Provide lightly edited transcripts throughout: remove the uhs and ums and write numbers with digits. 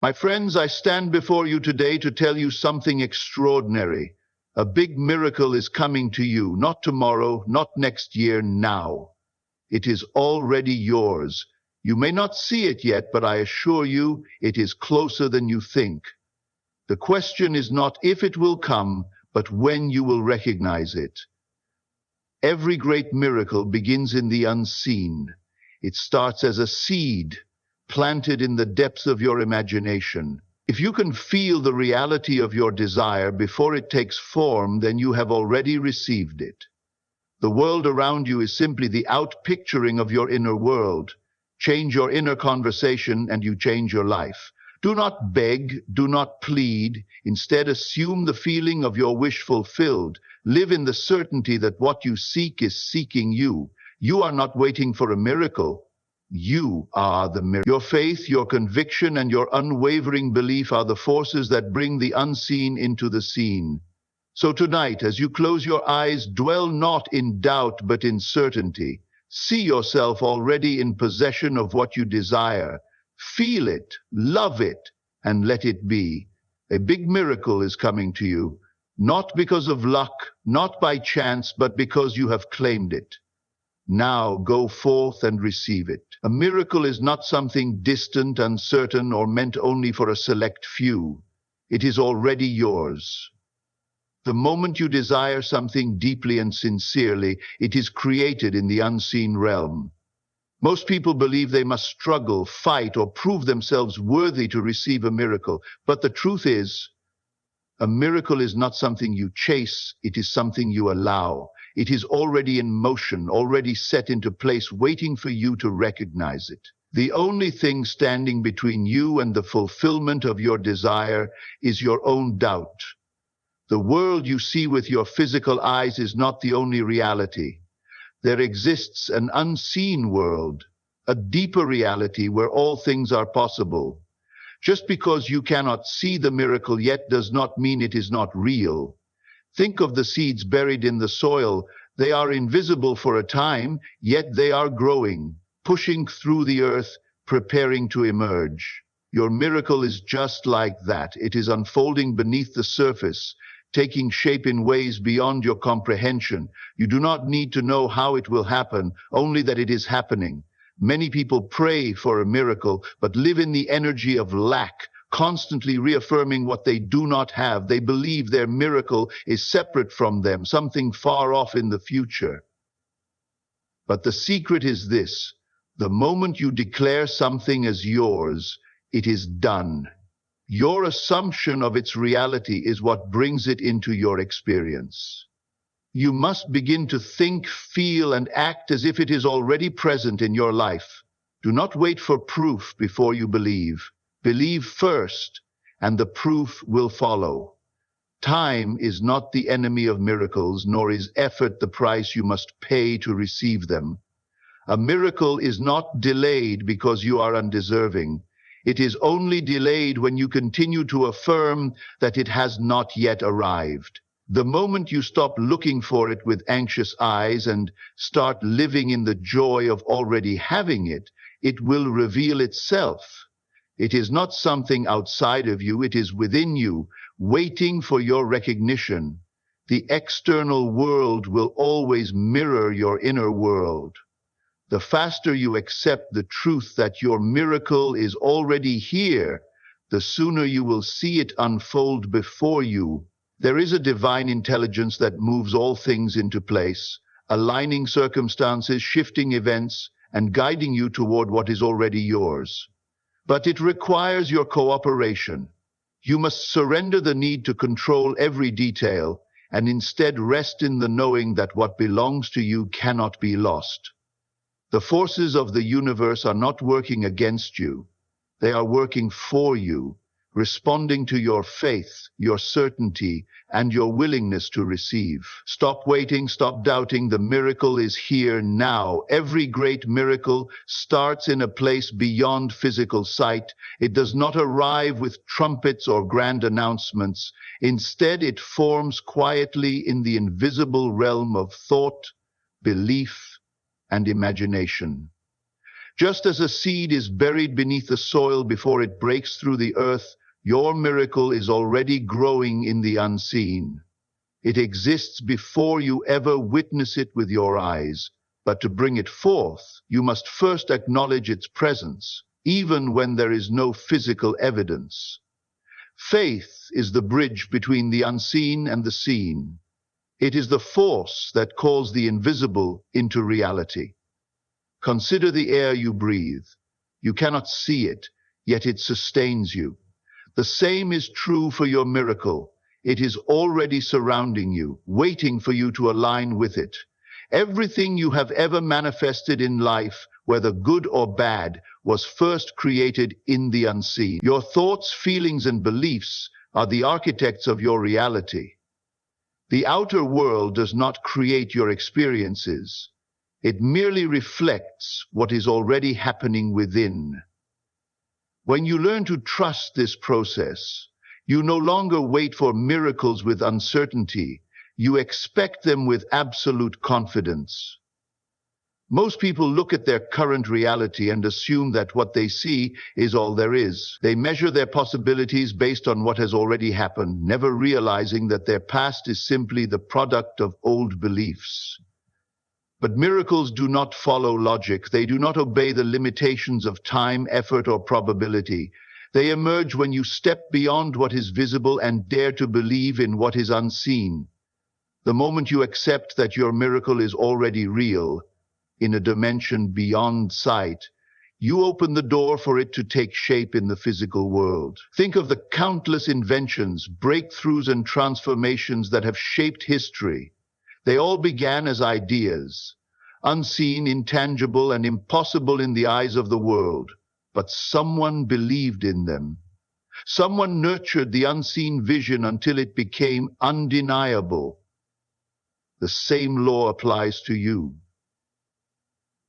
My friends, I stand before you today to tell you something extraordinary. A big miracle is coming to you, not tomorrow, not next year, now. It is already yours. You may not see it yet, but I assure you, it is closer than you think. The question is not if it will come, but when you will recognize it. Every great miracle begins in the unseen. It starts as a seed, planted in the depths of your imagination. If you can feel the reality of your desire before it takes form, then you have already received it. The world around you is simply the outpicturing of your inner world. Change your inner conversation and you change your life. Do not beg, do not plead. Instead, assume the feeling of your wish fulfilled. Live in the certainty that what you seek is seeking you. You are not waiting for a miracle. You are the miracle. Your faith, your conviction, and your unwavering belief are the forces that bring the unseen into the seen. So tonight, as you close your eyes, dwell not in doubt, but in certainty. See yourself already in possession of what you desire. Feel it, love it, and let it be. A big miracle is coming to you, not because of luck, not by chance, but because you have claimed it. Now go forth and receive it. A miracle is not something distant, uncertain, or meant only for a select few. It is already yours. The moment you desire something deeply and sincerely, it is created in the unseen realm. Most people believe they must struggle, fight, or prove themselves worthy to receive a miracle. But the truth is, a miracle is not something you chase, it is something you allow. It is already in motion, already set into place, waiting for you to recognize it. The only thing standing between you and the fulfillment of your desire is your own doubt. The world you see with your physical eyes is not the only reality. There exists an unseen world, a deeper reality where all things are possible. Just because you cannot see the miracle yet does not mean it is not real. Think of the seeds buried in the soil. They are invisible for a time, yet they are growing, pushing through the earth, preparing to emerge. Your miracle is just like that. It is unfolding beneath the surface, taking shape in ways beyond your comprehension. You do not need to know how it will happen, only that it is happening. Many people pray for a miracle, but live in the energy of lack, constantly reaffirming what they do not have. They believe their miracle is separate from them, something far off in the future. But the secret is this: the moment you declare something as yours, it is done. Your assumption of its reality is what brings it into your experience. You must begin to think, feel, and act as if it is already present in your life. Do not wait for proof before you believe. Believe first, and the proof will follow. Time is not the enemy of miracles, nor is effort the price you must pay to receive them. A miracle is not delayed because you are undeserving. It is only delayed when you continue to affirm that it has not yet arrived. The moment you stop looking for it with anxious eyes and start living in the joy of already having it, it will reveal itself. It is not something outside of you, it is within you, waiting for your recognition. The external world will always mirror your inner world. The faster you accept the truth that your miracle is already here, the sooner you will see it unfold before you. There is a divine intelligence that moves all things into place, aligning circumstances, shifting events, and guiding you toward what is already yours. But it requires your cooperation. You must surrender the need to control every detail, and instead rest in the knowing that what belongs to you cannot be lost. The forces of the universe are not working against you. They are working for you, responding to your faith, your certainty, and your willingness to receive. Stop waiting, stop doubting. The miracle is here now. Every great miracle starts in a place beyond physical sight. It does not arrive with trumpets or grand announcements. Instead, it forms quietly in the invisible realm of thought, belief, and imagination. Just as a seed is buried beneath the soil before it breaks through the earth, your miracle is already growing in the unseen. It exists before you ever witness it with your eyes. But to bring it forth, you must first acknowledge its presence, even when there is no physical evidence. Faith is the bridge between the unseen and the seen. It is the force that calls the invisible into reality. Consider the air you breathe. You cannot see it, yet it sustains you. The same is true for your miracle. It is already surrounding you, waiting for you to align with it. Everything you have ever manifested in life, whether good or bad, was first created in the unseen. Your thoughts, feelings, and beliefs are the architects of your reality. The outer world does not create your experiences. It merely reflects what is already happening within. When you learn to trust this process, you no longer wait for miracles with uncertainty. You expect them with absolute confidence. Most people look at their current reality and assume that what they see is all there is. They measure their possibilities based on what has already happened, never realizing that their past is simply the product of old beliefs. But miracles do not follow logic. They do not obey the limitations of time, effort, or probability. They emerge when you step beyond what is visible and dare to believe in what is unseen. The moment you accept that your miracle is already real, in a dimension beyond sight, you open the door for it to take shape in the physical world. Think of the countless inventions, breakthroughs, and transformations that have shaped history. They all began as ideas, unseen, intangible, and impossible in the eyes of the world. But someone believed in them. Someone nurtured the unseen vision until it became undeniable. The same law applies to you.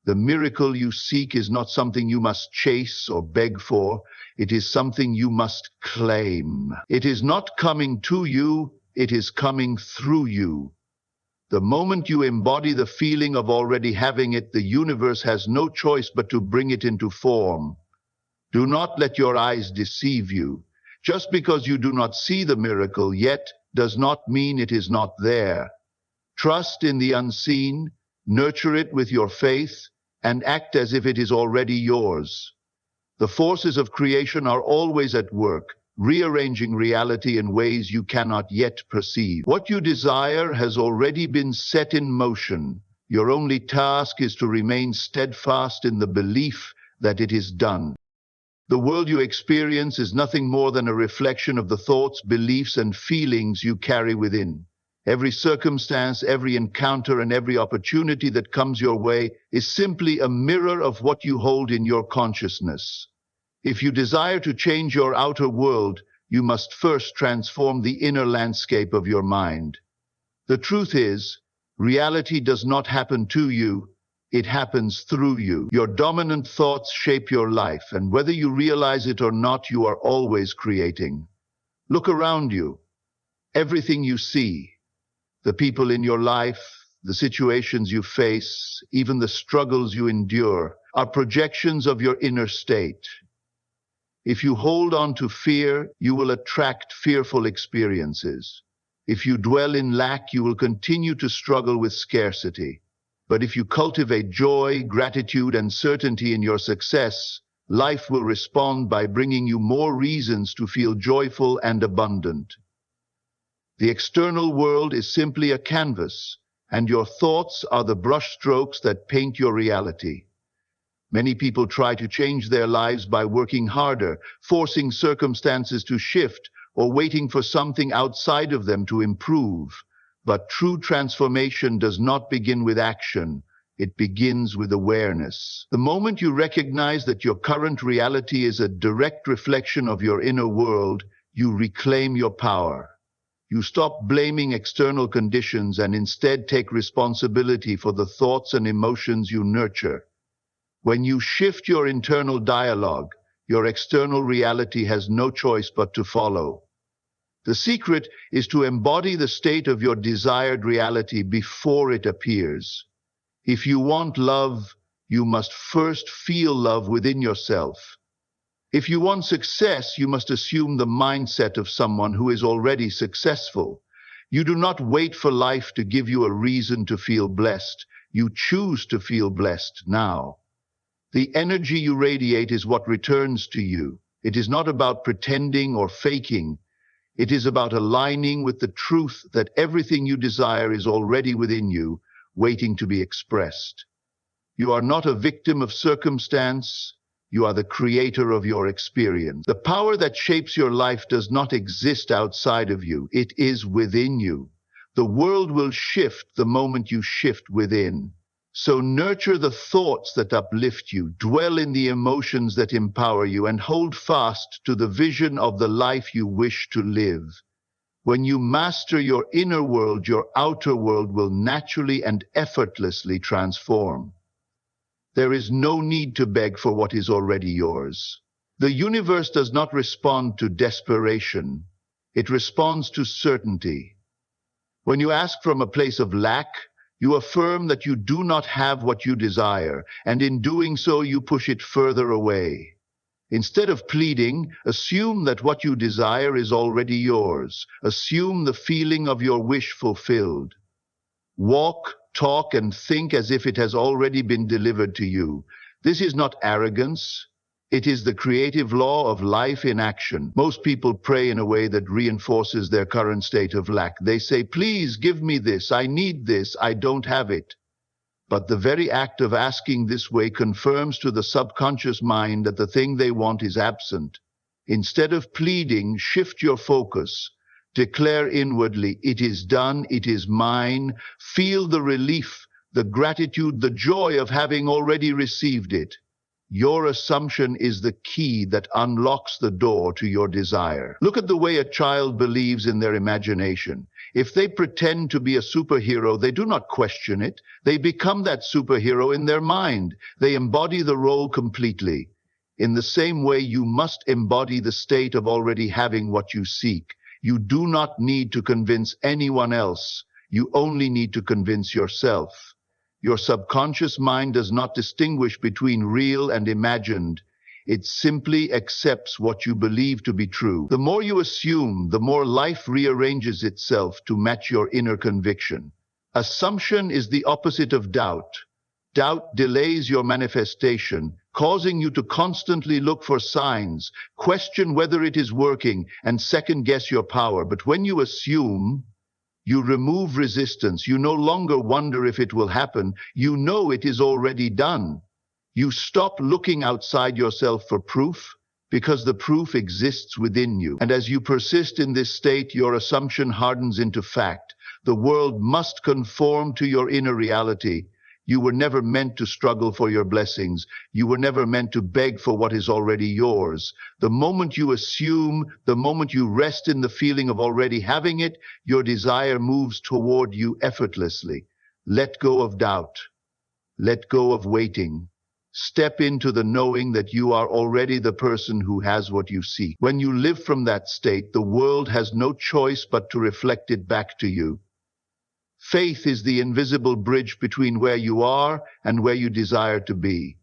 The miracle you seek is not something you must chase or beg for. It is something you must claim. It is not coming to you, it is coming through you. The moment you embody the feeling of already having it, the universe has no choice but to bring it into form. Do not let your eyes deceive you. Just because you do not see the miracle yet does not mean it is not there. Trust in the unseen, nurture it with your faith, and act as if it is already yours. The forces of creation are always at work, rearranging reality in ways you cannot yet perceive. What you desire has already been set in motion. Your only task is to remain steadfast in the belief that it is done. The world you experience is nothing more than a reflection of the thoughts, beliefs, and feelings you carry within. Every circumstance, every encounter, and every opportunity that comes your way is simply a mirror of what you hold in your consciousness. If you desire to change your outer world, you must first transform the inner landscape of your mind. The truth is, reality does not happen to you, it happens through you. Your dominant thoughts shape your life, and whether you realize it or not, you are always creating. Look around you. Everything you see, the people in your life, the situations you face, even the struggles you endure, are projections of your inner state. If you hold on to fear, you will attract fearful experiences. If you dwell in lack, you will continue to struggle with scarcity. But if you cultivate joy, gratitude, and certainty in your success, life will respond by bringing you more reasons to feel joyful and abundant. The external world is simply a canvas, and your thoughts are the brushstrokes that paint your reality. Many people try to change their lives by working harder, forcing circumstances to shift, or waiting for something outside of them to improve. But true transformation does not begin with action. It begins with awareness. The moment you recognize that your current reality is a direct reflection of your inner world, you reclaim your power. You stop blaming external conditions and instead take responsibility for the thoughts and emotions you nurture. When you shift your internal dialogue, your external reality has no choice but to follow. The secret is to embody the state of your desired reality before it appears. If you want love, you must first feel love within yourself. If you want success, you must assume the mindset of someone who is already successful. You do not wait for life to give you a reason to feel blessed. You choose to feel blessed now. The energy you radiate is what returns to you. It is not about pretending or faking. It is about aligning with the truth that everything you desire is already within you, waiting to be expressed. You are not a victim of circumstance. You are the creator of your experience. The power that shapes your life does not exist outside of you. It is within you. The world will shift the moment you shift within. So nurture the thoughts that uplift you, dwell in the emotions that empower you, and hold fast to the vision of the life you wish to live. When you master your inner world, your outer world will naturally and effortlessly transform. There is no need to beg for what is already yours. The universe does not respond to desperation. It responds to certainty. When you ask from a place of lack, you affirm that you do not have what you desire, and in doing so, you push it further away. Instead of pleading, assume that what you desire is already yours. Assume the feeling of your wish fulfilled. Walk, talk, and think as if it has already been delivered to you. This is not arrogance. It is the creative law of life in action. Most people pray in a way that reinforces their current state of lack. They say, "Please give me this. I need this. I don't have it." But the very act of asking this way confirms to the subconscious mind that the thing they want is absent. Instead of pleading, shift your focus. Declare inwardly, "It is done. It is mine." Feel the relief, the gratitude, the joy of having already received it. Your assumption is the key that unlocks the door to your desire. Look at the way a child believes in their imagination. If they pretend to be a superhero, they do not question it. They become that superhero in their mind. They embody the role completely. In the same way, you must embody the state of already having what you seek. You do not need to convince anyone else. You only need to convince yourself. Your subconscious mind does not distinguish between real and imagined. It simply accepts what you believe to be true. The more you assume, the more life rearranges itself to match your inner conviction. Assumption is the opposite of doubt. Doubt delays your manifestation, causing you to constantly look for signs, question whether it is working, and second-guess your power. But when you assume, you remove resistance. You no longer wonder if it will happen. You know it is already done. You stop looking outside yourself for proof, because the proof exists within you. And as you persist in this state, your assumption hardens into fact. The world must conform to your inner reality. You were never meant to struggle for your blessings. You were never meant to beg for what is already yours. The moment you assume, the moment you rest in the feeling of already having it, your desire moves toward you effortlessly. Let go of doubt. Let go of waiting. Step into the knowing that you are already the person who has what you seek. When you live from that state, the world has no choice but to reflect it back to you. Faith is the invisible bridge between where you are and where you desire to be.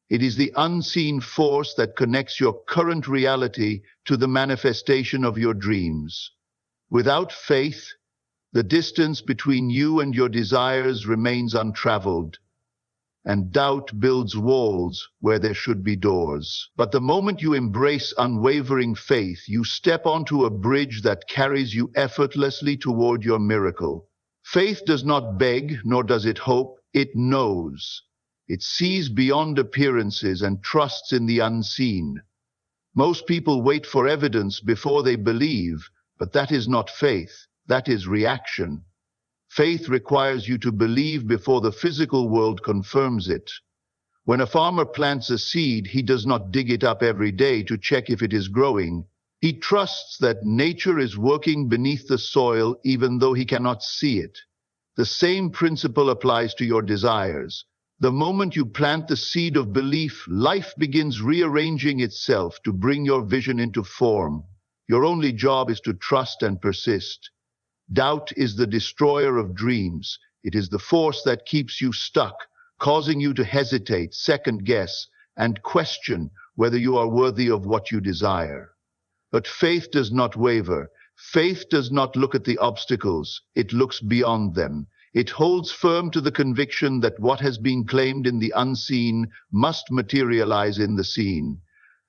It is the unseen force that connects your current reality to the manifestation of your dreams. Without faith, the distance between you and your desires remains untraveled, and doubt builds walls where there should be doors. But the moment you embrace unwavering faith, you step onto a bridge that carries you effortlessly toward your miracle. Faith does not beg, nor does it hope. It knows. It sees beyond appearances and trusts in the unseen. Most people wait for evidence before they believe, but that is not faith. That is reaction. Faith requires you to believe before the physical world confirms it. When a farmer plants a seed, he does not dig it up every day to check if it is growing. He trusts that nature is working beneath the soil even though he cannot see it. The same principle applies to your desires. The moment you plant the seed of belief, life begins rearranging itself to bring your vision into form. Your only job is to trust and persist. Doubt is the destroyer of dreams. It is the force that keeps you stuck, causing you to hesitate, second guess, and question whether you are worthy of what you desire. But faith does not waver. Faith does not look at the obstacles, it looks beyond them. It holds firm to the conviction that what has been claimed in the unseen must materialize in the seen.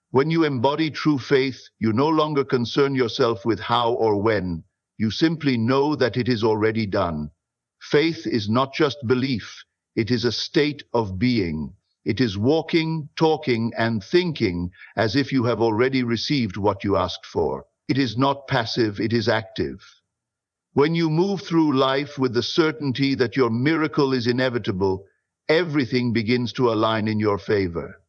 When you embody true faith, you no longer concern yourself with how or when. You simply know that it is already done. Faith is not just belief, it is a state of being. It is walking, talking, and thinking as if you have already received what you asked for. It is not passive, it is active. When you move through life with the certainty that your miracle is inevitable, everything begins to align in your favor.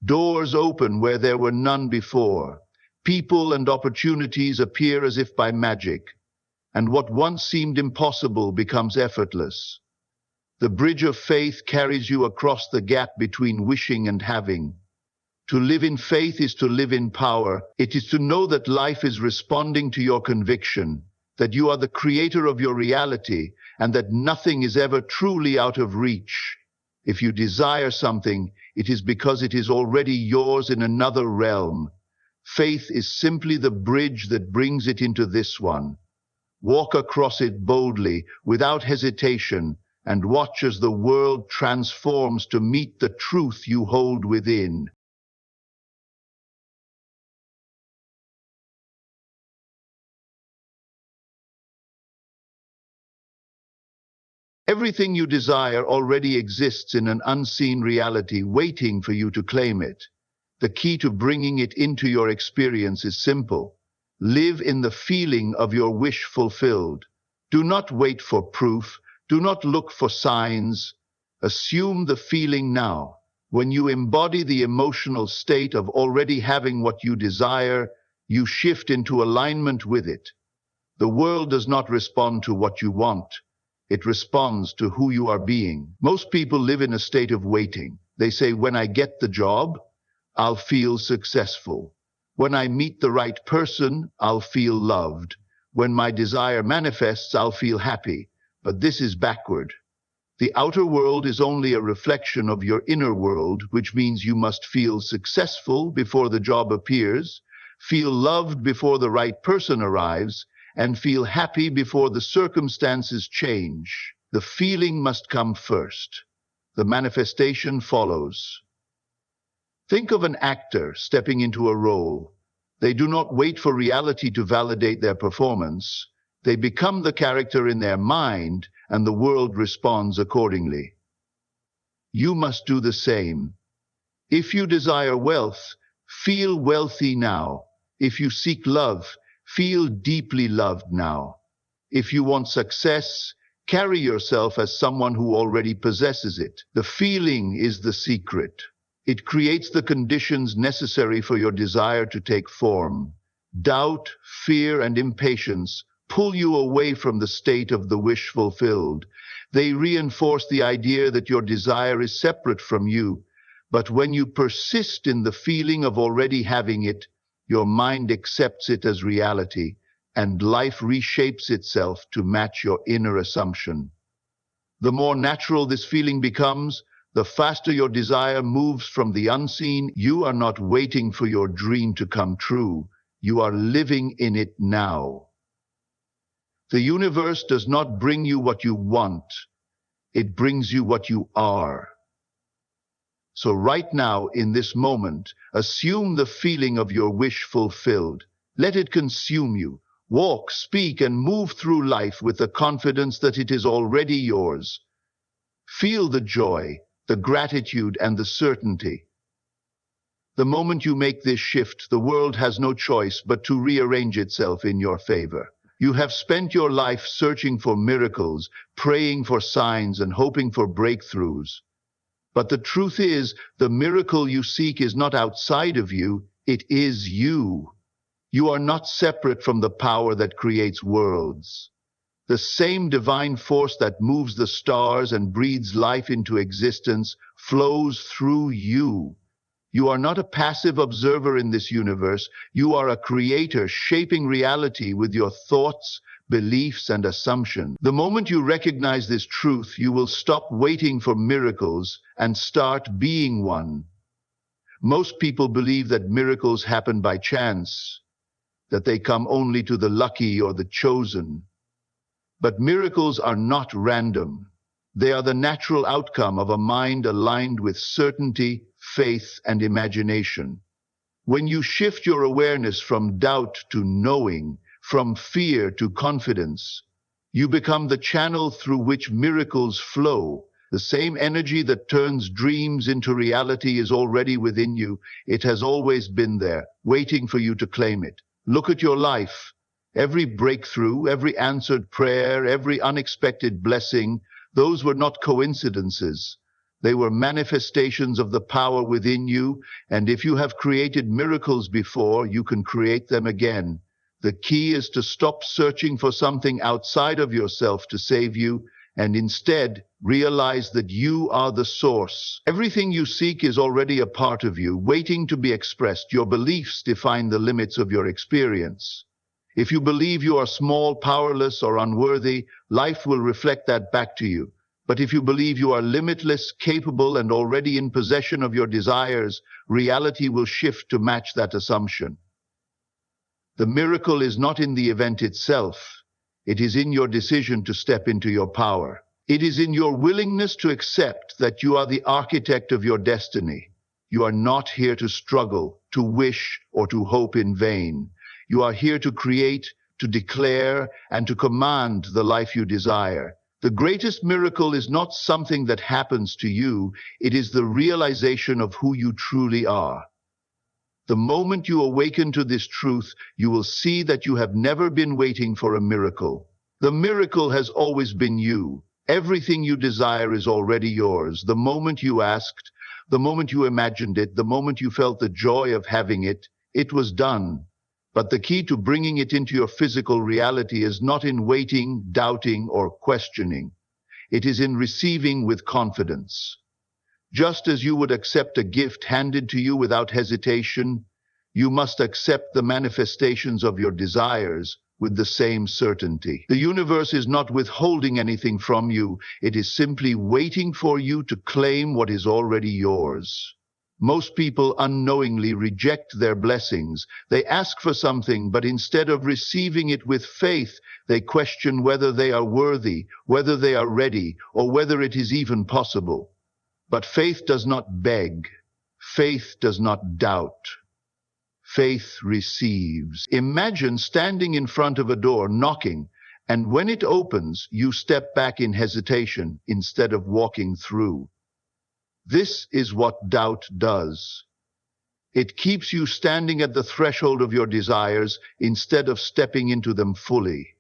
Doors open where there were none before. People and opportunities appear as if by magic, and what once seemed impossible becomes effortless. The bridge of faith carries you across the gap between wishing and having. To live in faith is to live in power. It is to know that life is responding to your conviction, that you are the creator of your reality, and that nothing is ever truly out of reach. If you desire something, it is because it is already yours in another realm. Faith is simply the bridge that brings it into this one. Walk across it boldly, without hesitation, and watch as the world transforms to meet the truth you hold within. Everything you desire already exists in an unseen reality waiting for you to claim it. The key to bringing it into your experience is simple. Live in the feeling of your wish fulfilled. Do not wait for proof. Do not look for signs. Assume the feeling now. When you embody the emotional state of already having what you desire, you shift into alignment with it. The world does not respond to what you want. It responds to who you are being. Most people live in a state of waiting. They say, when I get the job, I'll feel successful. When I meet the right person, I'll feel loved. When my desire manifests, I'll feel happy. But this is backward. The outer world is only a reflection of your inner world, which means you must feel successful before the job appears, feel loved before the right person arrives, and feel happy before the circumstances change. The feeling must come first. The manifestation follows. Think of an actor stepping into a role. They do not wait for reality to validate their performance. They become the character in their mind, and the world responds accordingly. You must do the same. If you desire wealth, feel wealthy now. If you seek love, feel deeply loved now. If you want success, carry yourself as someone who already possesses it. The feeling is the secret. It creates the conditions necessary for your desire to take form. Doubt, fear, and impatience pull you away from the state of the wish fulfilled. They reinforce the idea that your desire is separate from you. But when you persist in the feeling of already having it, your mind accepts it as reality, and life reshapes itself to match your inner assumption. The more natural this feeling becomes, the faster your desire moves from the unseen. You are not waiting for your dream to come true. You are living in it now. The universe does not bring you what you want. It brings you what you are. So right now, in this moment, assume the feeling of your wish fulfilled. Let it consume you. Walk, speak, and move through life with the confidence that it is already yours. Feel the joy, the gratitude, and the certainty. The moment you make this shift, the world has no choice but to rearrange itself in your favor. You have spent your life searching for miracles, praying for signs, and hoping for breakthroughs. But the truth is, the miracle you seek is not outside of you, it is you. You are not separate from the power that creates worlds. The same divine force that moves the stars and breathes life into existence flows through you. You are not a passive observer in this universe. You are a creator shaping reality with your thoughts, beliefs, and assumptions. The moment you recognize this truth, you will stop waiting for miracles and start being one. Most people believe that miracles happen by chance, that they come only to the lucky or the chosen. But miracles are not random. They are the natural outcome of a mind aligned with certainty, faith, and imagination. When you shift your awareness from doubt to knowing, from fear to confidence, you become the channel through which miracles flow. The same energy that turns dreams into reality is already within you. It has always been there, waiting for you to claim it. Look at your life. Every breakthrough, every answered prayer, every unexpected blessing, those were not coincidences. They were manifestations of the power within you, and if you have created miracles before, you can create them again. The key is to stop searching for something outside of yourself to save you, and instead realize that you are the source. Everything you seek is already a part of you, waiting to be expressed. Your beliefs define the limits of your experience. If you believe you are small, powerless, or unworthy, life will reflect that back to you. But if you believe you are limitless, capable, and already in possession of your desires, reality will shift to match that assumption. The miracle is not in the event itself. It is in your decision to step into your power. It is in your willingness to accept that you are the architect of your destiny. You are not here to struggle, to wish, or to hope in vain. You are here to create, to declare, and to command the life you desire. The greatest miracle is not something that happens to you. It is the realization of who you truly are. The moment you awaken to this truth, you will see that you have never been waiting for a miracle. The miracle has always been you. Everything you desire is already yours. The moment you asked, the moment you imagined it, the moment you felt the joy of having it, it was done. But the key to bringing it into your physical reality is not in waiting, doubting, or questioning. It is in receiving with confidence. Just as you would accept a gift handed to you without hesitation, you must accept the manifestations of your desires with the same certainty. The universe is not withholding anything from you. It is simply waiting for you to claim what is already yours. Most people unknowingly reject their blessings. They ask for something, but instead of receiving it with faith, they question whether they are worthy, whether they are ready, or whether it is even possible. But faith does not beg. Faith does not doubt. Faith receives. Imagine standing in front of a door, knocking, and when it opens, you step back in hesitation instead of walking through. This is what doubt does. It keeps you standing at the threshold of your desires instead of stepping into them fully.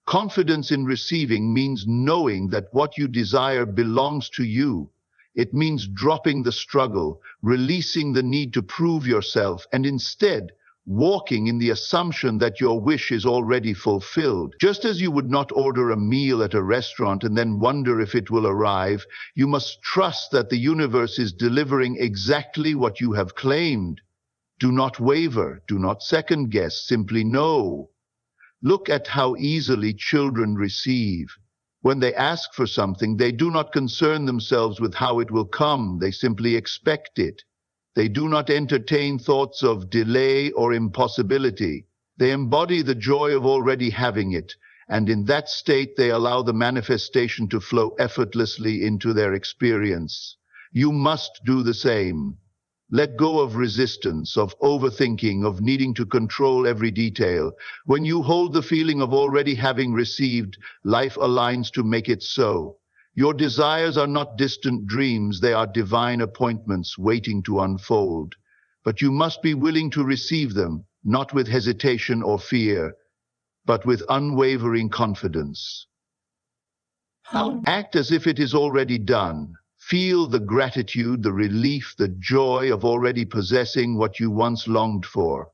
Confidence in receiving means knowing that what you desire belongs to you. It means dropping the struggle, releasing the need to prove yourself, and instead walking in the assumption that your wish is already fulfilled. Just as you would not order a meal at a restaurant and then wonder if it will arrive, you must trust that the universe is delivering exactly what you have claimed. Do not waver, do not second guess, simply know. Look at how easily children receive. When they ask for something, they do not concern themselves with how it will come. They simply expect it. They do not entertain thoughts of delay or impossibility. They embody the joy of already having it, and in that state they allow the manifestation to flow effortlessly into their experience. You must do the same. Let go of resistance, of overthinking, of needing to control every detail. When you hold the feeling of already having received, life aligns to make it so. Your desires are not distant dreams, they are divine appointments waiting to unfold. But you must be willing to receive them, not with hesitation or fear, but with unwavering confidence. Act as if it is already done. Feel the gratitude, the relief, the joy of already possessing what you once longed for.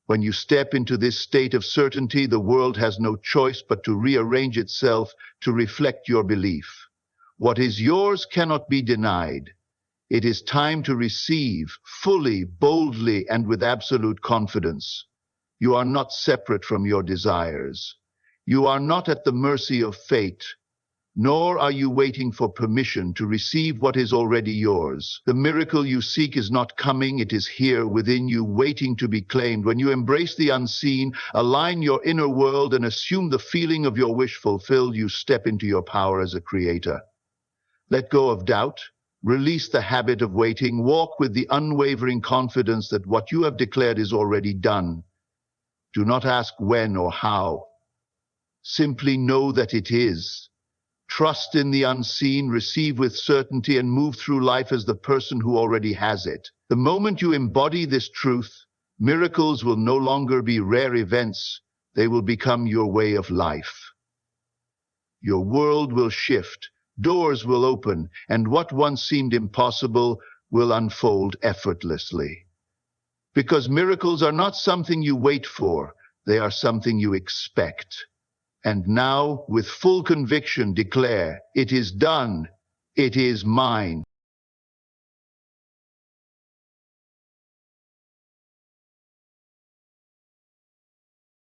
When you step into this state of certainty, the world has no choice but to rearrange itself to reflect your belief. What is yours cannot be denied. It is time to receive, fully, boldly, and with absolute confidence. You are not separate from your desires. You are not at the mercy of fate, nor are you waiting for permission to receive what is already yours. The miracle you seek is not coming, it is here within you, waiting to be claimed. When you embrace the unseen, align your inner world, and assume the feeling of your wish fulfilled, you step into your power as a creator. Let go of doubt, release the habit of waiting, walk with the unwavering confidence that what you have declared is already done. Do not ask when or how. Simply know that it is. Trust in the unseen, receive with certainty, and move through life as the person who already has it. The moment you embody this truth, miracles will no longer be rare events. They will become your way of life. Your world will shift, doors will open, and what once seemed impossible will unfold effortlessly. Because miracles are not something you wait for, they are something you expect. And now, with full conviction, declare, it is done, it is mine.